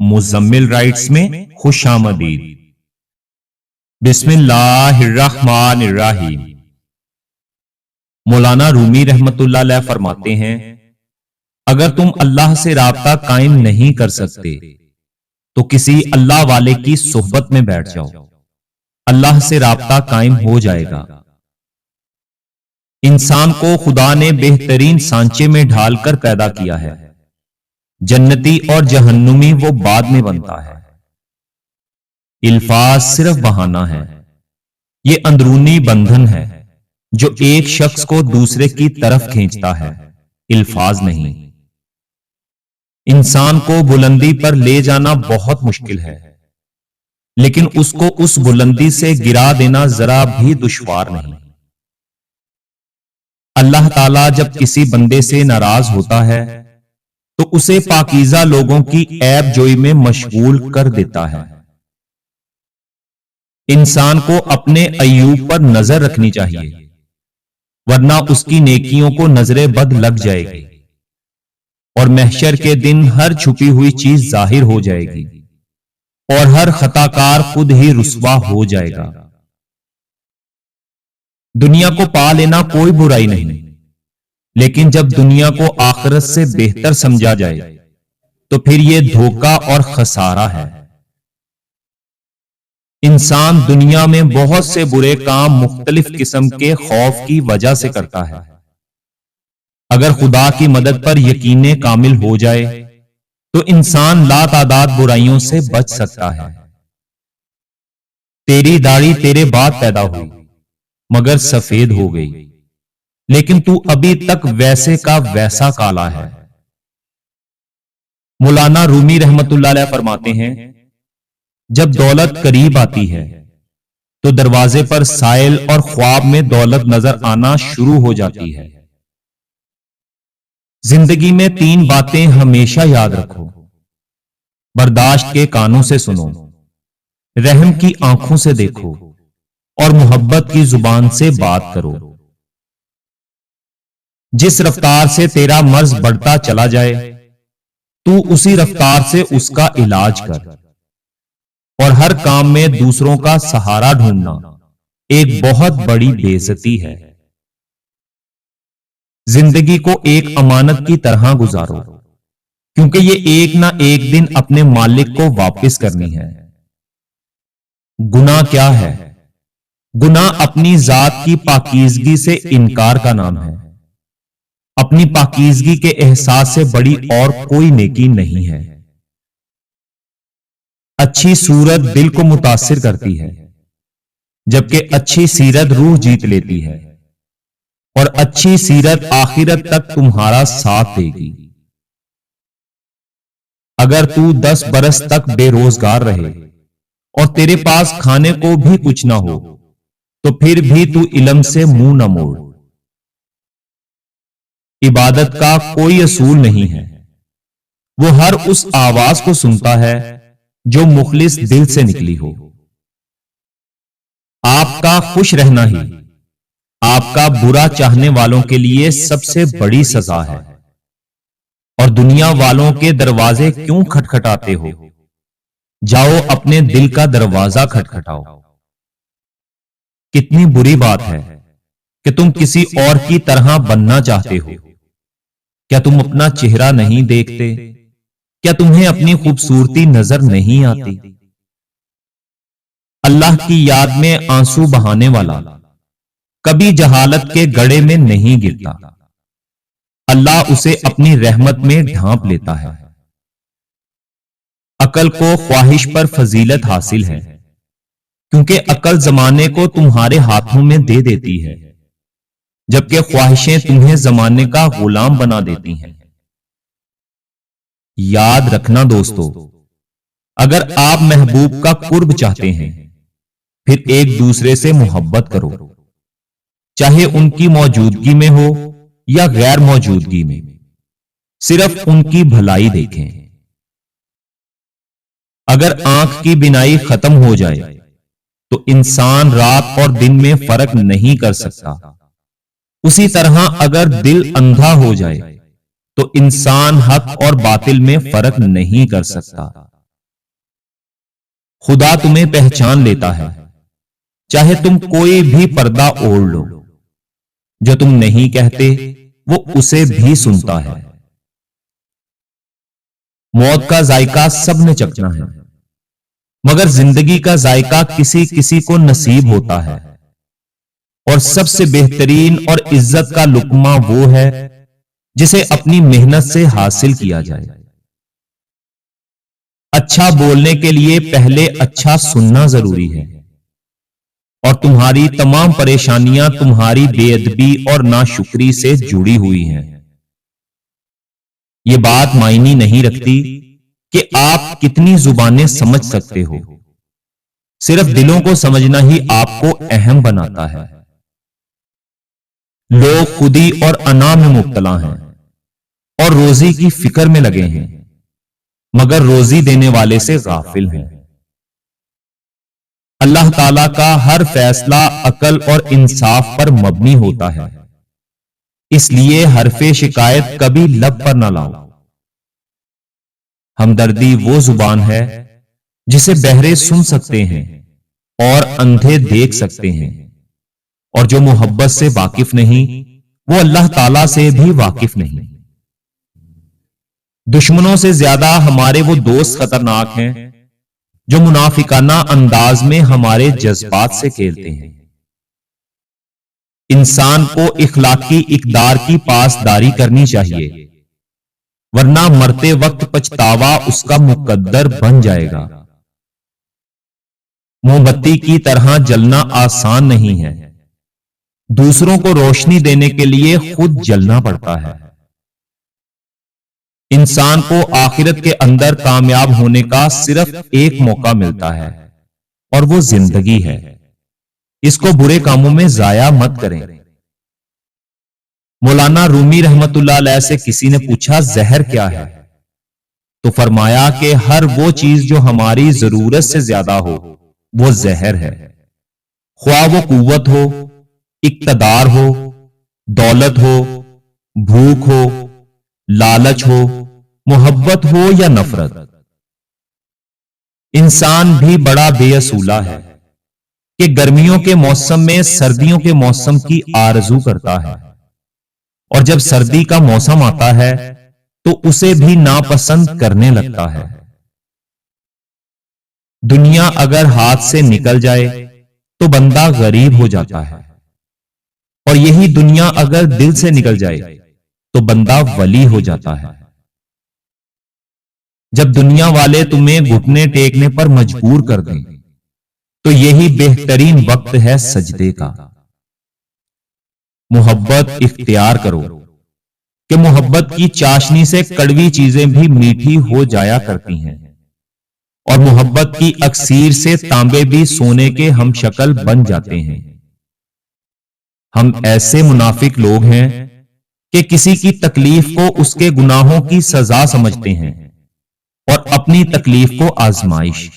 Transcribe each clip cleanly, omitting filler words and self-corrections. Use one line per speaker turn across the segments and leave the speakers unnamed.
Muzammil rights میں خوش آمدید۔ بسم اللہ الرحمن الرحیم۔ مولانا رومی رحمت اللہ علیہ فرماتے ہیں، اگر تم اللہ سے رابطہ قائم نہیں کر سکتے تو کسی اللہ والے کی صحبت میں بیٹھ جاؤ، اللہ سے رابطہ قائم ہو جائے گا۔ انسان کو خدا نے بہترین سانچے میں ڈھال کر پیدا کیا ہے، جنتی اور جہنمی وہ بعد میں بنتا ہے۔ الفاظ صرف بہانہ ہے، یہ اندرونی بندھن ہے جو ایک شخص کو دوسرے کی طرف کھینچتا ہے، الفاظ نہیں۔ انسان کو بلندی پر لے جانا بہت مشکل ہے، لیکن اس کو اس بلندی سے گرا دینا ذرا بھی دشوار نہیں۔ اللہ تعالیٰ جب کسی بندے سے ناراض ہوتا ہے تو اسے پاکیزہ لوگوں کی عیب جوئی میں مشغول کر دیتا ہے۔ انسان کو اپنے عیوب پر نظر رکھنی چاہیے، ورنہ اس کی نیکیوں کو نظر بد لگ جائے گی، اور محشر کے دن ہر چھپی ہوئی چیز ظاہر ہو جائے گی، اور ہر خطا کار خود ہی رسوا ہو جائے گا۔ دنیا کو پا لینا کوئی برائی نہیں، لیکن جب دنیا کو آخرت سے بہتر سمجھا جائے تو پھر یہ دھوکہ اور خسارہ ہے۔ انسان دنیا میں بہت سے برے کام مختلف قسم کے خوف کی وجہ سے کرتا ہے۔ اگر خدا کی مدد پر یقین کامل ہو جائے تو انسان لا تعداد برائیوں سے بچ سکتا ہے۔ تیری داڑھی تیرے بعد پیدا ہوئی مگر سفید ہو گئی، لیکن تو ابھی تک ویسے کا ویسا کالا ہے۔ مولانا رومی رحمت اللہ علیہ فرماتے ہیں، جب دولت قریب آتی ہے تو دروازے پر سائل اور خواب میں دولت نظر آنا شروع ہو جاتی ہے۔ زندگی میں 3 باتیں ہمیشہ یاد رکھو: برداشت کے کانوں سے سنو، رحم کی آنکھوں سے دیکھو، اور محبت کی زبان سے بات کرو۔ جس رفتار سے تیرا مرض بڑھتا چلا جائے تو اسی رفتار سے اس کا علاج کر، اور ہر کام میں دوسروں کا سہارا ڈھونڈنا ایک بہت بڑی بے عزتی ہے۔ زندگی کو ایک امانت کی طرح گزارو، کیونکہ یہ ایک نہ ایک دن اپنے مالک کو واپس کرنی ہے۔ گناہ کیا ہے؟ گناہ اپنی ذات کی پاکیزگی سے انکار کا نام ہے۔ اپنی پاکیزگی کے احساس سے بڑی اور کوئی نیکی نہیں ہے۔ اچھی صورت دل کو متاثر کرتی ہے، جبکہ اچھی سیرت روح جیت لیتی ہے، اور اچھی سیرت آخرت تک تمہارا ساتھ دے گی۔ اگر تو 10 برس تک بے روزگار رہے اور تیرے پاس کھانے کو بھی کچھ نہ ہو تو پھر بھی تو علم سے منہ نہ موڑ۔ عبادت کا کوئی اصول نہیں ہے، وہ ہر اس آواز کو سنتا ہے جو مخلص دل سے نکلی ہو۔ آپ کا خوش رہنا ہی آپ کا برا چاہنے والوں کے لیے سب سے بڑی سزا ہے۔ اور دنیا والوں کے دروازے کیوں کھٹکھٹاتے ہو؟ جاؤ اپنے دل کا دروازہ کھٹکھٹاؤ۔ کتنی بری بات ہے کہ تم کسی اور کی طرح بننا چاہتے ہو۔ کیا تم اپنا چہرہ نہیں دیکھتے؟ کیا تمہیں اپنی خوبصورتی نظر نہیں آتی؟ اللہ کی یاد میں آنسو بہانے والا کبھی جہالت کے گڑھے میں نہیں گرتا، اللہ اسے اپنی رحمت میں ڈھانپ لیتا ہے۔ عقل کو خواہش پر فضیلت حاصل ہے، کیونکہ عقل زمانے کو تمہارے ہاتھوں میں دے دیتی ہے، جبکہ خواہشیں تمہیں زمانے کا غلام بنا دیتی ہیں۔ یاد رکھنا دوستو، اگر آپ محبوب کا قرب چاہتے ہیں پھر ایک دوسرے سے محبت کرو، چاہے ان کی موجودگی میں ہو یا غیر موجودگی میں، صرف ان کی بھلائی دیکھیں۔ اگر آنکھ کی بینائی ختم ہو جائے تو انسان رات اور دن میں فرق نہیں کر سکتا، اسی طرح اگر دل اندھا ہو جائے تو انسان حق اور باطل میں فرق نہیں کر سکتا۔ خدا تمہیں پہچان لیتا ہے، چاہے تم کوئی بھی پردہ اوڑھ لو۔ جو تم نہیں کہتے وہ اسے بھی سنتا ہے۔ موت کا ذائقہ سب نے چکھنا ہے، مگر زندگی کا ذائقہ کسی کسی کو نصیب ہوتا ہے، اور سب سے بہترین اور عزت کا لقمہ وہ ہے جسے اپنی محنت سے حاصل کیا جائے۔ اچھا بولنے کے لیے پہلے اچھا سننا ضروری ہے، اور تمہاری تمام پریشانیاں تمہاری بے ادبی اور ناشکری سے جڑی ہوئی ہیں۔ یہ بات معنی نہیں رکھتی کہ آپ کتنی زبانیں سمجھ سکتے ہو، صرف دلوں کو سمجھنا ہی آپ کو اہم بناتا ہے۔ لوگ خودی اور انا میں مبتلا ہیں اور روزی کی فکر میں لگے ہیں، مگر روزی دینے والے سے غافل ہیں۔ اللہ تعالیٰ کا ہر فیصلہ عقل اور انصاف پر مبنی ہوتا ہے، اس لیے حرف شکایت کبھی لب پر نہ لاؤ۔ ہمدردی وہ زبان ہے جسے بہرے سن سکتے ہیں اور اندھے دیکھ سکتے ہیں، اور جو محبت سے واقف نہیں وہ اللہ تعالیٰ سے بھی واقف نہیں۔ دشمنوں سے زیادہ ہمارے وہ دوست خطرناک ہیں جو منافقانہ انداز میں ہمارے جذبات سے کھیلتے ہیں۔ انسان کو اخلاقی اقدار کی پاسداری کرنی چاہیے، ورنہ مرتے وقت پچھتاوا اس کا مقدر بن جائے گا۔ موم بتی کی طرح جلنا آسان نہیں ہے، دوسروں کو روشنی دینے کے لیے خود جلنا پڑتا ہے۔ انسان کو آخرت کے اندر کامیاب ہونے کا صرف ایک موقع ملتا ہے، اور وہ زندگی ہے۔ اس کو برے کاموں میں ضائع مت کریں۔ مولانا رومی رحمت اللہ علیہ سے کسی نے پوچھا زہر کیا ہے؟ تو فرمایا کہ ہر وہ چیز جو ہماری ضرورت سے زیادہ ہو وہ زہر ہے، خواہ وہ قوت ہو، اقتدار ہو، دولت ہو، بھوک ہو، لالچ ہو، محبت ہو یا نفرت۔ انسان بھی بڑا بے اصولہ ہے کہ گرمیوں کے موسم میں سردیوں کے موسم کی آرزو کرتا ہے، اور جب سردی کا موسم آتا ہے تو اسے بھی ناپسند کرنے لگتا ہے۔ دنیا اگر ہاتھ سے نکل جائے تو بندہ غریب ہو جاتا ہے، اور یہی دنیا اگر دل سے نکل جائے تو بندہ ولی ہو جاتا ہے۔ جب دنیا والے تمہیں گھٹنے ٹیکنے پر مجبور کر دیں تو یہی بہترین وقت ہے سجدے کا۔ محبت اختیار کرو کہ محبت کی چاشنی سے کڑوی چیزیں بھی میٹھی ہو جایا کرتی ہیں، اور محبت کی اکسیر سے تانبے بھی سونے کے ہم شکل بن جاتے ہیں۔ ہم ایسے منافق لوگ ہیں کہ کسی کی تکلیف کو اس کے گناہوں کی سزا سمجھتے ہیں اور اپنی تکلیف کو آزمائش۔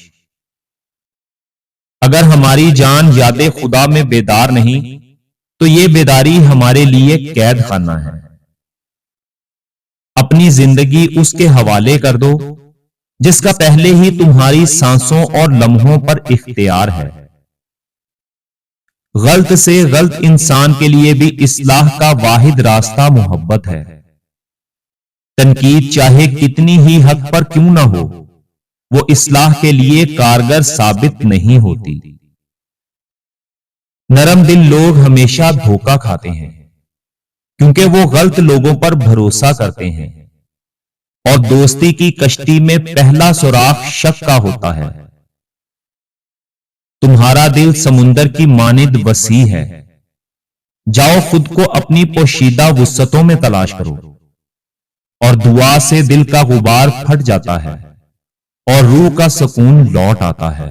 اگر ہماری جان یاد خدا میں بیدار نہیں تو یہ بیداری ہمارے لیے قید خانہ ہے۔ اپنی زندگی اس کے حوالے کر دو جس کا پہلے ہی تمہاری سانسوں اور لمحوں پر اختیار ہے۔ غلط سے غلط انسان کے لیے بھی اصلاح کا واحد راستہ محبت ہے۔ تنقید چاہے کتنی ہی حق پر کیوں نہ ہو، وہ اصلاح کے لیے کارگر ثابت نہیں ہوتی۔ نرم دل لوگ ہمیشہ دھوکہ کھاتے ہیں کیونکہ وہ غلط لوگوں پر بھروسہ کرتے ہیں، اور دوستی کی کشتی میں پہلا سوراخ شک کا ہوتا ہے۔ تمہارا دل سمندر کی مانند وسیع ہے، جاؤ خود کو اپنی پوشیدہ وسعتوں میں تلاش کرو، اور دعا سے دل کا غبار پھٹ جاتا ہے اور روح کا سکون لوٹ آتا ہے۔